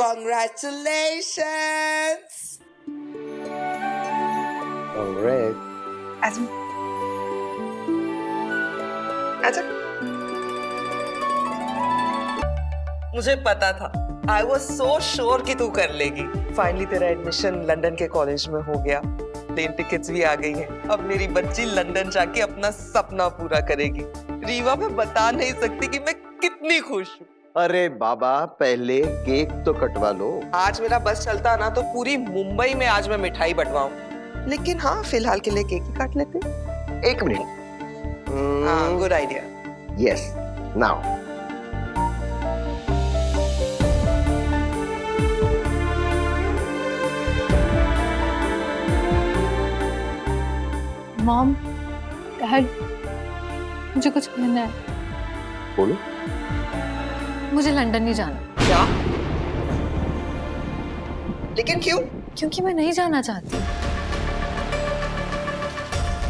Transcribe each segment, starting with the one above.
Congratulations! Congrats. आजा आजा। मुझे पता था, I was so sure कि तू कर लेगी। फाइनली तेरा एडमिशन लंदन के कॉलेज में हो गया, प्लेन टिकट्स भी आ गई हैं। अब मेरी बच्ची लंदन जाके अपना सपना पूरा करेगी। रीवा, मैं बता नहीं सकती कि मैं कितनी खुश हूँ। अरे बाबा, पहले केक तो कटवा लो। आज मेरा बस चलता ना तो पूरी मुंबई में आज मैं मिठाई बंटवाऊं, लेकिन हाँ फिलहाल के लिए केक ही काट लेते। एक मिनट। हाँ, good idea. Yes, now. Mom, dad, मुझे कुछ कहना है। बोलो। मुझे लंदन नहीं जाना। क्या? लेकिन क्यों? क्योंकि मैं नहीं जाना चाहती।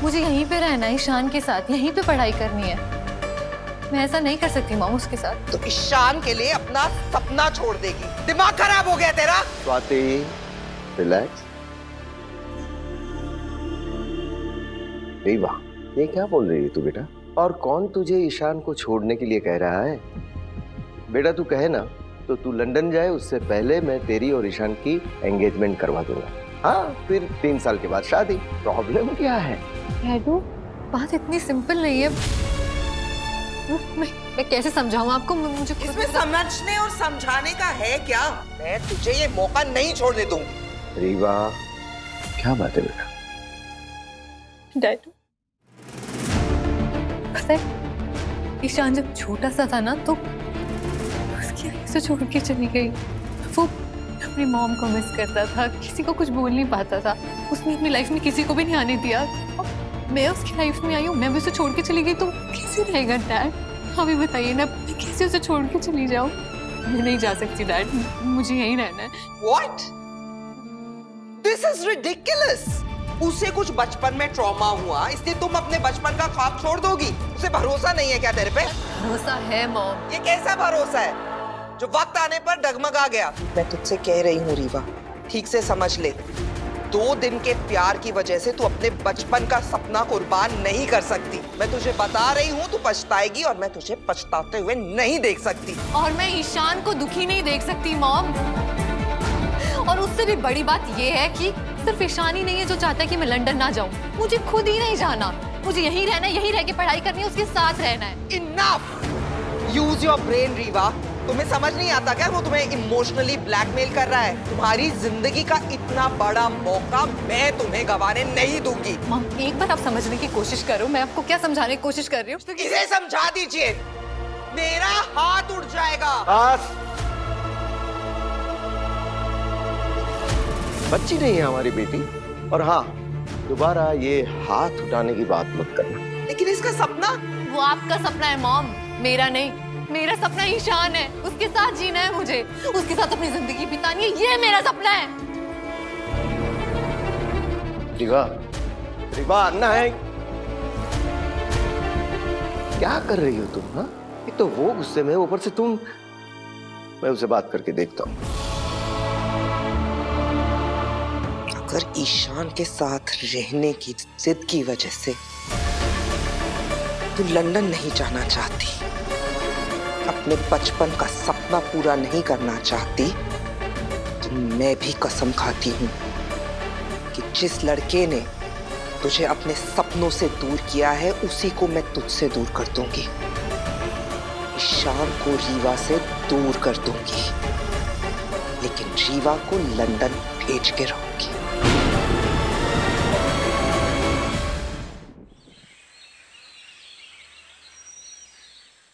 मुझे यहीं पे रहना है, ईशान के साथ, यहीं पे पढ़ाई करनी है। मैं ऐसा नहीं कर सकती मॉम उसके साथ। तो ईशान के लिए अपना सपना छोड़ देगी? दिमाग खराब हो गया तेरा? स्वाति, रिलैक्स। रीवा, ये क्या बोल रही है तू बेटा? और कौन तुझे ईशान को छोड़ने के लिए कह रहा है? बेटा तू कहे ना तो तू लंदन जाए, उससे पहले मैं तेरी और ईशान की एंगेजमेंट करवा दूंगा। हाँ, फिर 3 साल के बाद शादी। प्रॉब्लम क्या है? डैडू, बात इतनी सिंपल नहीं है। मैं कैसे समझाऊं आपको? मुझे इसमें समझने और समझाने का है क्या? मैं तुझे ये मौका नहीं छोड़ने दूंगी। रीवा, क्या बात है बेटा? डैडू, पता है ईशान जब छोटा सा था ना तो उसकी आंखें से छोड़ के चली गई। वो अपनी मॉम को मिस करता था, किसी को कुछ बोल नहीं पाता था। उसने अपनी लाइफ में किसी को भी नहीं आने दिया। मैं उसकी लाइफ में आई हूँ, मैं भी उसे छोड़ के चली गई तो कैसे रहेगा डैड? अभी बताइए ना, मैं कैसे उसे छोड़ के चली जाऊँ? मैं नहीं जा सकती डैड, मुझे यहीं रहना है। What? This is ridiculous! उसे कुछ बचपन में ट्रॉमा हुआ, इसलिए तुम अपने बचपन का ख्वाब छोड़ दोगी? उसे भरोसा नहीं है क्या तेरे पे? भरोसा है मॉम। ये कैसा भरोसा है जो वक्त आने पर डगमगा गया? मैं तुझसे कह रही हूँ रीवा, ठीक से समझ ले। 2 दिन के प्यार की वजह से तू अपने बचपन का सपना कुर्बान नहीं कर सकती। मैं तुझे बता रही हूँ, तू पछताएगी और मैं तुझे पछताते हुए नहीं देख सकती। और मैं ईशान को दुखी नहीं देख सकती मॉम। और उससे भी बड़ी बात ये है कि सिर्फ ईशान ही नहीं है जो चाहता है कि मैं लंदन ना जाऊं। मुझे खुद ही नहीं जाना, मुझे यहीं रहना है, यहीं रह के पढ़ाई करनी है, उसके साथ रहना है। Enough! Use your brain, Rewa. तुम्हें समझ नहीं आता क्या वो तुम्हें इमोशनली ब्लैकमेल कर रहा है? तुम्हारी जिंदगी का इतना बड़ा मौका मैं तुम्हें गंवाने नहीं दूंगी। मॉम, एक बार आप समझने की कोशिश करो। मैं आपको क्या समझाने की कोशिश कर रही हूँ? इसे समझा दीजिए, मेरा हाथ उठ जाएगा। बस। बच्ची नहीं है हमारी बेटी। और हाँ, दोबारा ये हाथ उठाने की बात मत करना। लेकिन इसका सपना? वो आपका सपना है मॉम, मेरा नहीं। मेरा सपना ईशान है, उसके साथ जीना है मुझे, उसके साथ अपनी जिंदगी बितानी है, ये मेरा सपना है। रीवा, रीवा, अन्ना है। क्या कर रही हो तुम? हाँ, एक तो वो गुस्से में, ऊपर से तुम। मैं उसे बात करके देखता हूँ। अगर ईशान के साथ रहने की जिद की वजह से तू लंदन नहीं जाना चाहती, अपने बचपन का सपना पूरा नहीं करना चाहती, तो मैं भी कसम खाती हूँ कि जिस लड़के ने तुझे अपने सपनों से दूर किया है, उसी को मैं तुझसे दूर कर दूंगी। ईशान को रीवा से दूर कर दूंगी, लेकिन रीवा को लंदन भेज के रहूंगी।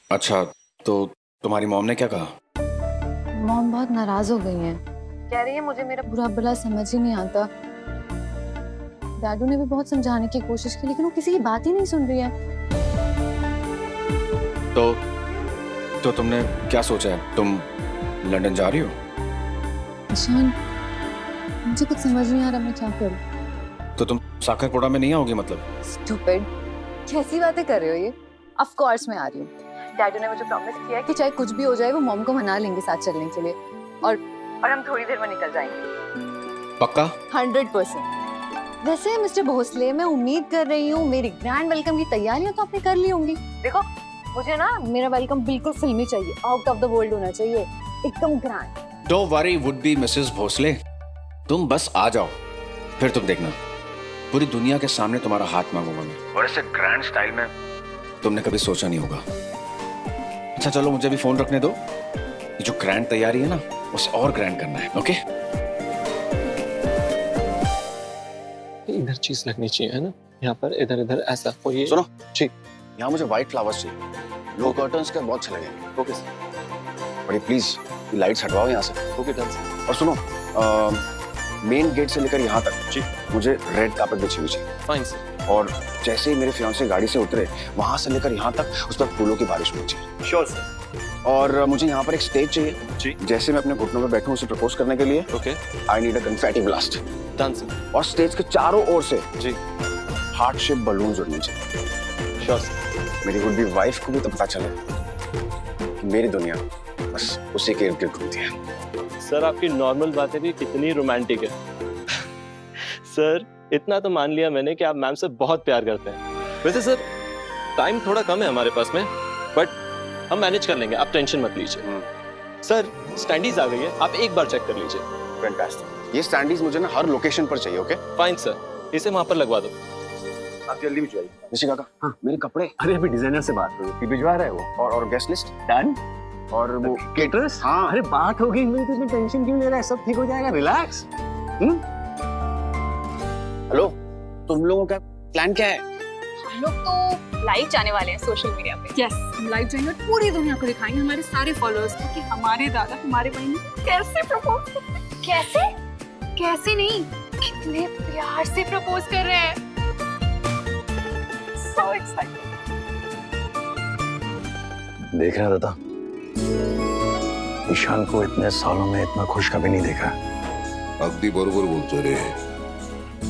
अच्छा, तो तुम्हारी मॉम ने क्या कहा? मॉम बहुत नाराज हो गई हैं। कह रही है मुझे मेरा बुरा भला समझ ही नहीं आता। डैडू ने भी बहुत समझाने की कोशिश की, लेकिन वो किसी की बात ही नहीं सुन रही है। तो तुमने क्या सोचा है? तुम लंदन जा रही हो? ईशान, मुझे कुछ समझ नहीं आ रहा मैं क्या करूं। तो तुम साखरपुड़ा में नहीं आओगी मतलब? स्टूपिड, कैसी बातें कर रहे हो ये? ऑफ कोर्स मैं आ रही हूँ। डैडू ने मुझे प्रॉमिस किया है कि चाहे कुछ भी हो जाए वो मॉम को मना लेंगे साथ चलने के लिए। और और हम थोड़ी देर में निकल जाएंगे। पक्का? 100%। वैसे मिस्टर भोसले, मैं उम्मीद कर रही हूँ मेरी ग्रैंड वेलकम की तैयारियां तो आपने कर ली होंगी। देखो, मुझे ना मेरा वेलकम बिल्कुल फिल्मी चाहिए, आउट ऑफ द वर्ल्ड होना चाहिए, एकदम grand. Don't worry would be Mrs Bhosale, तुम बस आ जाओ, फिर तुम देखना पूरी दुनिया के सामने तुम्हारा हाथ मांगूंगा मैं, और ऐसे ग्रैंड स्टाइल में तुमने कभी सोचा नहीं होगा। अच्छा चलो, मुझे भी फोन रखने दो, ये जो ग्रैंड तैयारी है ना उसे और ग्रैंड करना है। ओके? इधर चीज लगनी चाहिए, है ना? यहाँ पर इधर इधर ऐसा कोई। सुनो जी। यहाँ मुझे व्हाइट फ्लावर्स चाहिए, लो कर्टन्स के बहुत अच्छे लगेंगे। Okay sir. बड़ी प्लीज लाइट्स हटवाओ यहाँ से। Okay done sir. और सुनो, मेन गेट से लेकर यहाँ तक जी मुझे रेड कार्पेट बिछी हुई चाहिए। Fine sir. और जैसे ही मेरे फियांसे गाड़ी से उतरे, वहां से लेकर यहाँ तक उस पर फूलों की बारिश होनी चाहिए। Sure sir. और मुझे यहाँ पर एक स्टेज चाहिए, जी। जैसे मैं अपने घुटनों में बैठूं उसे प्रपोज करने के लिए। Okay I need a confetti blast. Done sir. और स्टेज के चारों ओर से जी हार्ट शेप बलून्स उड़ने चाहिए। Sure sir. मेरी वुड बी वाइफ को भी तो पता चले कि मेरी दुनिया बस उसी के इर्द गिर्द घूमती है। सर आपकी नॉर्मल बातें भी कितनी रोमांटिक है। सर इतना तो मान लिया मैंने कि आप मैम से बहुत प्यार करते हैं। वैसे सर टाइम थोड़ा कम है हमारे पास में, बट हम मैनेज कर लेंगे, आप टेंशन मत लीजिए। सर स्टैंडीज आ गई है, आप एक बार चेक कर लीजिए। फैंटास्टिक। ये स्टैंडीज मुझे ना हर लोकेशन पर चाहिए। ओके फाइन सर, इसे वहां पर लगवा दो। आप जल्दी भिजवाइए। ऋषि काका, हाँ मेरे कपड़े। अरे अभी डिजाइनर से बात करो, भिजवा रहा है वो। और गेस्ट लिस्ट डन। और वो केटरर्स? हाँ। अरे बात हो गई, इतनी टेंशन क्यों ले रहा है, सब ठीक हो जाएगा, रिलैक्स। हेलो, तुम लोगों का प्लान क्या है? हम लोग तो लाइव जाने वाले हैं सोशल मीडिया पे। यस, हम लाइव जाएंगे और पूरी दुनिया को दिखाएंगे, हमारे सारे फॉलोअर्स को, कि हमारे दादा हमारे भाई ने कैसे प्रपोज करते हैं। कैसे? कैसे नहीं, कितने प्यार से प्रपोज कर रहे हैं। So excited. देख रहा दादा, ईशान को इतने सालों में इतना खुश कभी नहीं देखा। अगदी बरोबर बोलतो रे।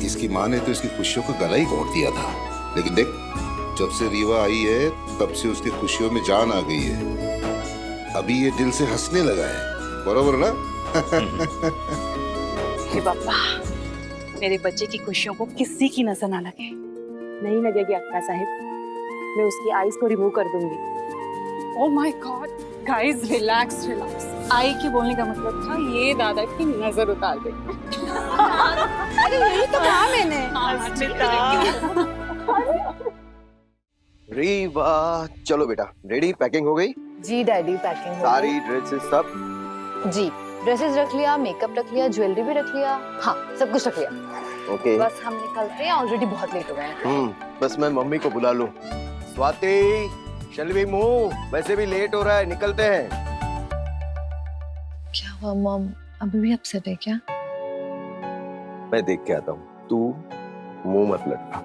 इसकी माँ ने तो इसकी खुशियों का गला ही घोंट दिया था, लेकिन देख जब से रीवा आई है तब से उसकी खुशियों में जान आ गई है। अभी ये दिल से हंसने लगा है, बरोबर ना? हे बाबा, मेरे बच्चे की खुशियों को किसी की नजर ना लगे। नहीं लगेगी अक्का साहिब, मैं उसकी आईज को रिमूव कर दूंगी। Oh my god, guys relax relax. आई के बोलने का मतलब था ये दादा की नजर उतार दे। अरे यही तो कहा मैंने। रीवा, चलो बेटा, रेडी? पैकिंग हो गई? जी डैडी, पैकिंग हो सारी ड्रेसेस सब? गई। जी ड्रेसेस रख लिया, मेकअप रख लिया, ज्वेलरी भी रख लिया, हाँ सब कुछ रख लिया। ओके। बस हम निकलते हैं, ऑलरेडी बहुत लेट हो गए हैं। बस मैं मम्मी को बुला लूं। Swati, shall we move? वैसे भी लेट हो रहा है, निकलते हैं। क्या हुआ मॉम, अभी भी अपसेट है क्या? मैं देख के आता हूँ, तू मुंह मत लटका।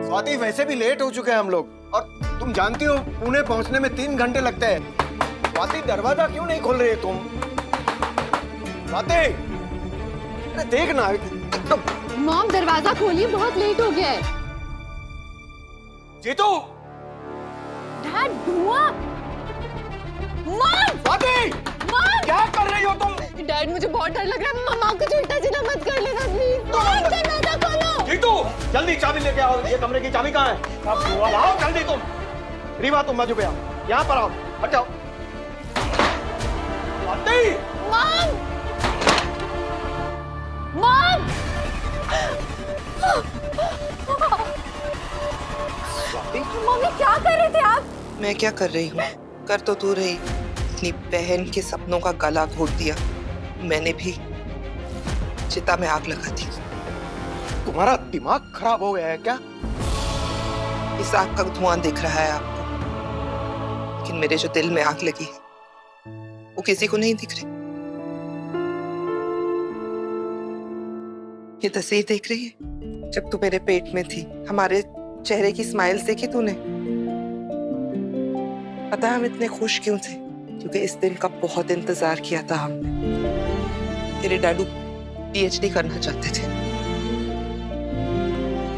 स्वाति, वैसे भी लेट हो चुके हैं हम लोग, और तुम जानती हो पुणे पहुंचने में 3 घंटे लगते हैं। स्वाति, दरवाजा क्यों नहीं खोल रही है तुम? स्वाति, अरे देख ना, एकदम। मॉम दरवाजा खोलिए, बहुत लेट हो गया है। जीतू! डैड, धुआं! मॉम! स्वाति! मॉम! क्या कर रही हो तुम? डैड मुझे बहुत डर लग रहा है, मम्मा कुछ उल्टा सीधा मत कर लेना प्लीज। मॉम दरवाजा खोलो। जीतू, जल्दी चाबी लेके आओ। ये कमरे की चाबी कहाँ है? अब आओ जल्दी तुम। रीवा, तुम बाजू पे आओ, यहाँ पर आओ, हट जाओ। स्वाति! मॉम! मॉम! मम्मी क्या कर रहे थे आप? मैं क्या कर रही हूँ? कर तो तू रही, अपनी बहन के सपनों का गला घोट दिया। मैंने भी चिता में आग लगा दी। तुम्हारा दिमाग खराब हो गया है क्या? इस आग का धुआं दिख रहा है आपको, लेकिन मेरे जो दिल में आग लगी वो किसी को नहीं दिख रही। ये तस्वीर देख रही है? जब तू मेरे पेट में थी, हमारे चेहरे की स्माइल्स देखी तूने? पता है हम इतने खुश क्यों थे? क्योंकि इस दिन का बहुत इंतजार किया था हमने। तेरे डैडू पीएचडी करना चाहते थे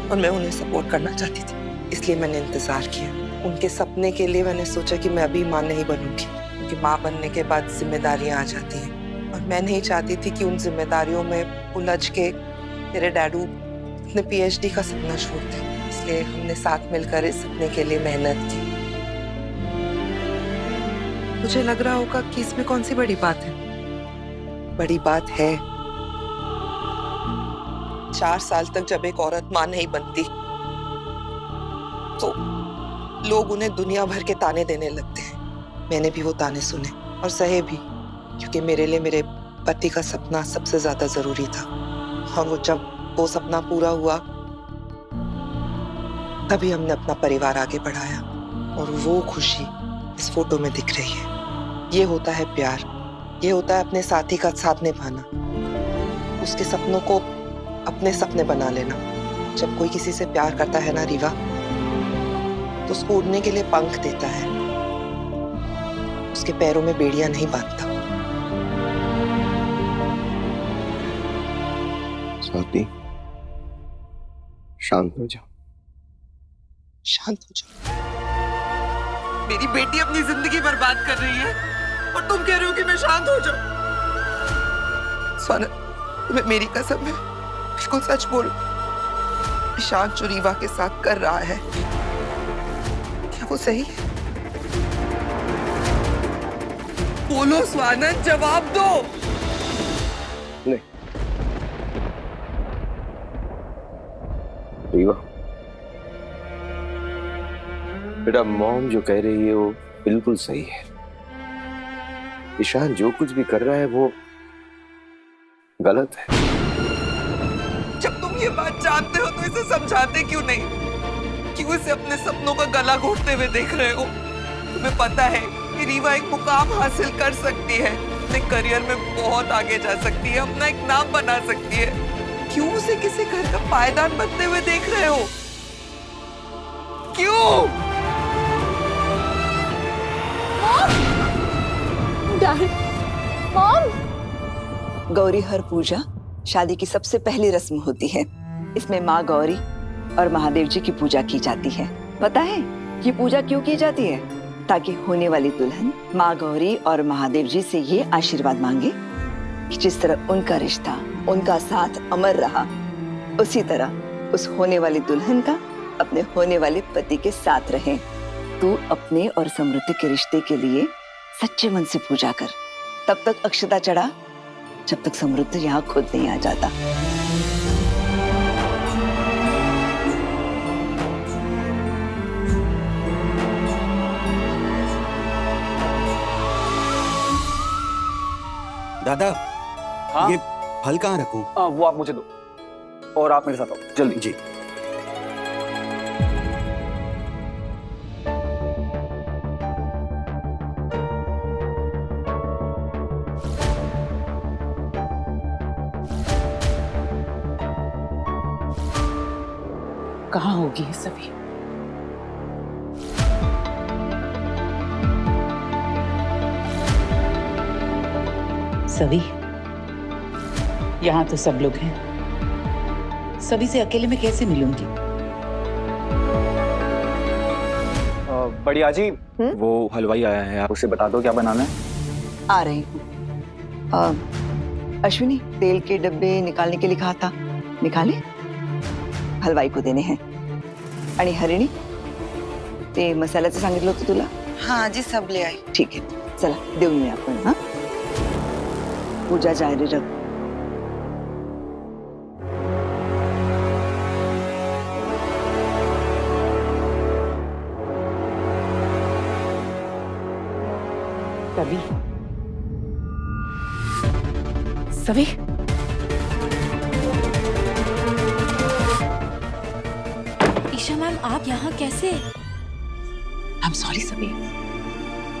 और मैं उन्हें सपोर्ट करना चाहती थी, इसलिए मैंने इंतजार किया। उनके सपने के लिए मैंने सोचा कि मैं अभी मां नहीं बनूंगी, क्योंकि माँ बनने के बाद जिम्मेदारियां आ जाती हैं और मैं नहीं चाहती थी कि उन जिम्मेदारियों में उलझ के तेरे डैडू अपने पीएचडी का सपना छोड़ दें। इसलिए हमने साथ मिलकर इस सपने के लिए मेहनत की। मुझे लग रहा होगा कि इसमें कौन सी बड़ी बात है। बड़ी बात है 4 साल तक जब एक औरत मां नहीं बनती तो लोग उन्हें दुनिया भर के ताने देने लगते हैं। मैंने भी वो ताने सुने और सहे भी, क्योंकि मेरे लिए मेरे पति का सपना सबसे ज्यादा जरूरी था। और वो जब वो सपना पूरा हुआ तभी हमने अपना परिवार आगे बढ़ाया और वो खुशी इस फोटो में दिख रही है। ये होता है प्यार, ये होता है अपने साथी का साथ निभाना, उसके सपनों को अपने सपने बना लेना। जब कोई किसी से प्यार करता है ना रीवा, तो उसको उड़ने के लिए पंख देता है, उसके पैरों में बेड़ियां नहीं बांधता। स्वाति, शांत हो जाओ। शांत हो जाओ। मेरी बेटी अपनी जिंदगी बर्बाद कर रही है और तुम कह रहे हो कि मैं शांत हो जाऊं। सोनल, तुम्हें मेरी कसम है, बिल्कुल सच बोल। ईशान जो रीवा के साथ कर रहा है, क्या वो सही है? बोलो स्वानंद, जवाब दो। नहीं रीवा, बेटा मॉम जो कह रही है वो बिल्कुल सही है। ईशान जो कुछ भी कर रहा है वो गलत है। जब तुम ये बात जानते हो तो इसे समझाते क्यों नहीं? क्यों इसे अपने सपनों का गला घोटते हुए देख रहे हो? तुम्हें पता है कि रीवा एक मुकाम हासिल कर सकती है, अपने करियर में बहुत आगे जा सकती है, अपना एक नाम बना सकती है। क्यों उसे किसी घर का पायदान बनते हुए देख रहे हो? क्यों? मॉम! गौरी हर पूजा शादी की सबसे पहली रस्म होती है। इसमें माँ गौरी और महादेव जी की पूजा की जाती है। पता है ये पूजा क्यों की जाती है? ताकि होने वाली दुल्हन माँ गौरी और महादेव जी से ये आशीर्वाद मांगे कि जिस तरह उनका रिश्ता, उनका साथ अमर रहा, उसी तरह उस होने वाली दुल्हन का अपने होने वाले पति के साथ रहे। तू अपने और समृद्धि के रिश्ते के लिए सच्चे मन से पूजा कर। तब तक अक्षता चढ़ा जब तक समृद्धि यहाँ खुद नहीं आ जाता। दादा, हाँ? ये फल कहाँ रखूं? वो आप मुझे दो और आप मेरे साथ आओ जल्दी। जी। कहाँ होगी ये सभी? सभी, यहाँ तो सब लोग हैं। सभी से अकेले में कैसे मिलूंगी? बढ़िया जी, वो हलवाई आया है, आप उसे बता दो क्या बनाना है। आ रही हूँ। अश्विनी, तेल के डब्बे निकालने के लिए कहा था, निकाले? हलवाई को देने हैं। आणि हरिणी, ते मसाल्याचं सांगितलं होतं तुला? हाँ जी, सब ले आई। ठीक है, चला देऊन येऊया आपण। हाँ, पूजा जारी रख। सभी, सभी, ईशा मैम, आप यहाँ कैसे? आई एम सॉरी सभी,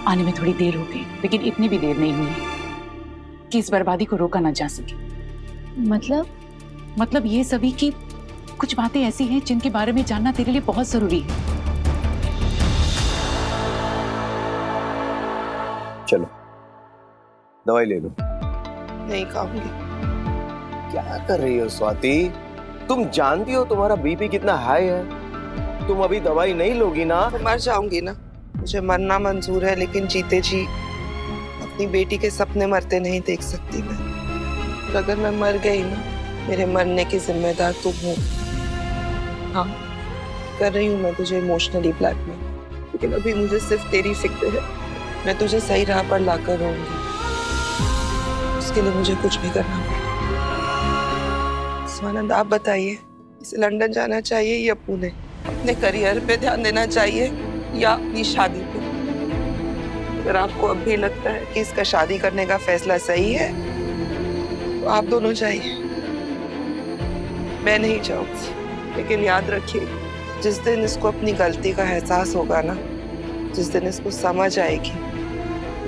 आने में थोड़ी देर हो गई, लेकिन इतनी भी देर नहीं हुई कि इस बर्बादी को रोका ना जा सके। मतलब ये सभी कि कुछ बातें ऐसी हैं जिनके बारे में जानना तेरे लिए बहुत जरूरी है। चलो दवाई ले लो। नहीं खाऊंगी। क्या कर रही हो स्वाति? तुम जानती हो तुम्हारा बीपी कितना हाई है। तुम अभी दवाई नहीं लोगी ना तो मर जाऊंगी ना। मुझे मरना मंजूर है, लेकिन जीते जी अपनी बेटी के सपने मरते नहीं देख सकती मैं। और अगर मैं मर गई ना, मेरे मरने की जिम्मेदार तुम हो। हाँ, कर रही हूँ मैं तुझे इमोशनली ब्लैकमेल, लेकिन अभी मुझे सिर्फ तेरी फिक्र है। मैं तुझे सही राह पर लाकर रहूंगी, उसके लिए मुझे कुछ भी करना पड़ेगा। स्वानंद, आप बताइए, इसे लंदन जाना चाहिए या पुणे? अपने करियर पे ध्यान देना चाहिए या अपनी शादी पे? अगर आपको अब भी लगता है कि इसका शादी करने का फैसला सही है, तो आप दोनों जाइए, मैं नहीं जाऊंगी। लेकिन याद रखिए, जिस दिन इसको अपनी गलती का एहसास होगा ना, जिस दिन इसको समझ आएगी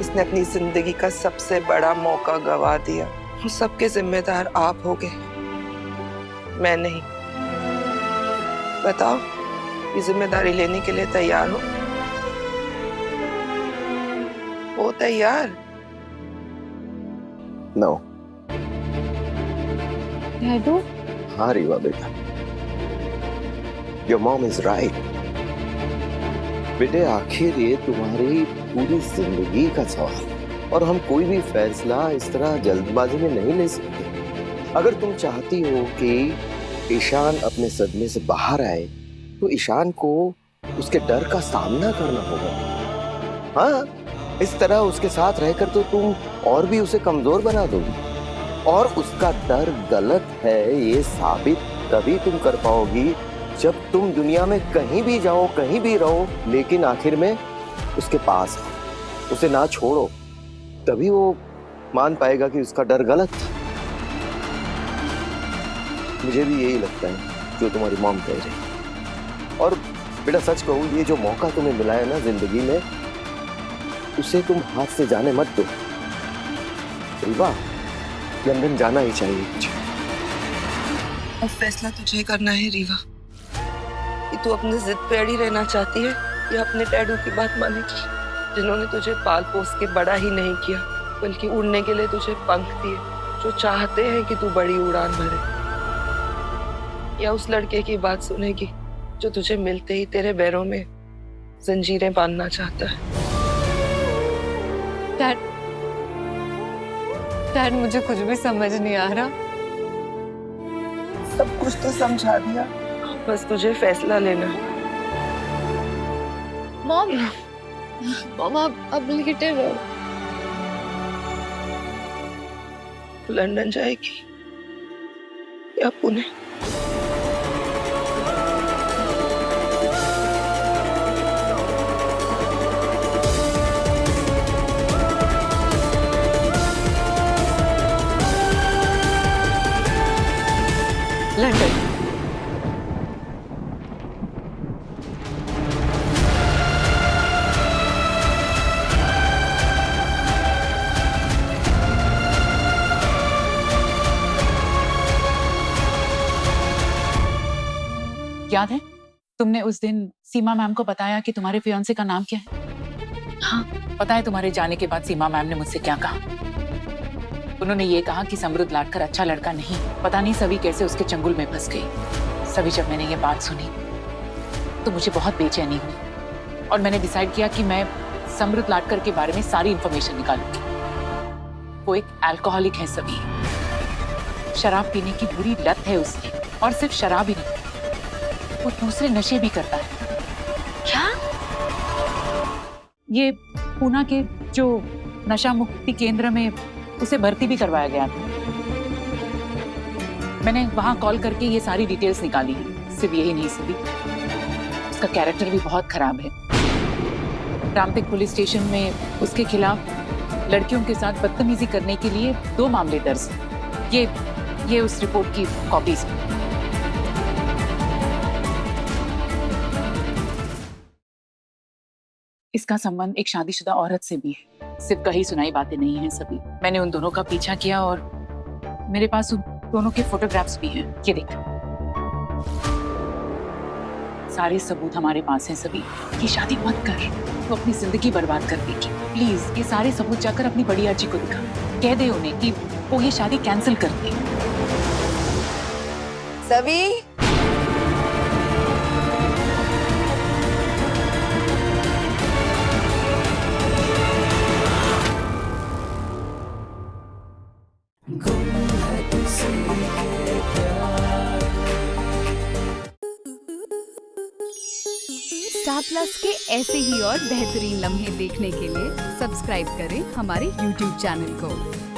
इसने अपनी जिंदगी का सबसे बड़ा मौका गवा दिया, उन सबके जिम्मेदार आप होगे, मैं नहीं। बताओ, ये जिम्मेदारी लेने के लिए तैयार हो तैयार? नो। डैडू? हाँ रीवा बेटा, योर मॉम इज राइट। बेटे, आखिर ये तुम्हारी पूरी जिंदगी का सवाल है और हम कोई भी फैसला इस तरह जल्दबाजी में नहीं ले सकते। अगर तुम चाहती हो कि ईशान अपने सदमे से बाहर आए, तो ईशान को उसके डर का सामना करना होगा। हाँ, इस तरह उसके साथ रहकर तो तुम और भी उसे कमजोर बना दोगी, और उसका डर गलत है ये साबित तभी तुम कर पाओगी जब तुम दुनिया में कहीं भी जाओ, कहीं भी रहो, लेकिन आखिर में उसके पास हो, उसे ना छोड़ो। तभी वो मान पाएगा कि उसका डर गलत था। मुझे भी यही लगता है जो तुम्हारी मॉम कह रही है। और बेटा, सच कहूं, ये जो मौका तुम्हें मिला है ना जिंदगी में, उसे तुम हाथ से जाने मत दो। रीवा, लंदन जाना ही चाहिए मुझे। अब फैसला तुझे करना है रीवा, कि तू अपनी जिद पे अड़ी रहना चाहती है या अपने डैडू की बात मानेगी, जिन्होंने तुझे पाल पोस के बड़ा ही नहीं किया, बल्कि उड़ने के लिए तुझे पंख दिए, जो चाहते हैं कि तू बड़ी उड़ान भरे। या उस लड़के की बात सुनेगी जो तुझे मिलते ही तेरे पैरों में जंजीरें बांधना चाहता है। डैड, मुझे कुछ भी समझ नहीं आ रहा। सब कुछ तो समझा दिया, बस तुझे फैसला लेना है। मॉम अब लेटे रहो। लंदन जाएगी या पुणे? लंदन। याद है तुमने उस दिन सीमा मैम को बताया कि तुम्हारे फियांसे का नाम क्या है? हाँ, पता है तुम्हारे जाने के बाद सीमा मैम ने मुझसे क्या कहा? उन्होंने ये कहा कि समृद्ध लाडकर अच्छा लड़का नहीं। पता नहीं सभी कैसे उसके चंगुल में फंस गई। सभी, जब मैंने ये बात सुनी तो मुझे बहुत बेचैनी हुई और मैंने डिसाइड किया कि मैं समृद्ध लाडकर के बारे में सारी इंफॉर्मेशन निकालूंगी। वो एक अल्कोहलिक है सभी, शराब पीने की बुरी लत है उसे, और सिर्फ शराब ही नहीं, वो दूसरे नशे भी करता है। क्या? ये पूना के जो नशा मुक्ति केंद्र में उसे भर्ती भी करवाया गया था। मैंने वहां कॉल करके ये सारी डिटेल्स निकाली है। सिर्फ यही नहीं सभी, उसका कैरेक्टर भी बहुत खराब है। रामटेक पुलिस स्टेशन में उसके खिलाफ लड़कियों के साथ बदतमीजी करने के लिए 2 मामले दर्ज हैं। ये उस रिपोर्ट की कॉपीज हैं। इसका संबंध एक शादीशुदा औरत से भी है। सिर्फ कही सुनाई बातें नहीं हैं सभी। मैंने उन दोनों का पीछा किया और मेरे पास उन दोनों के फोटोग्राफ्स भी हैं। ये देख, सारे सबूत हमारे पास हैं सभी। ये शादी मत कर, तो अपनी जिंदगी बर्बाद कर देगी। प्लीज ये सारे सबूत जाकर अपनी बड़ी आजी को दिखा, कह दे उन्हें कि वो ये शादी कैंसिल कर दे। सभी, स्टार प्लस के ऐसे ही और बेहतरीन लम्हे देखने के लिए सब्सक्राइब करें हमारे YouTube चैनल को।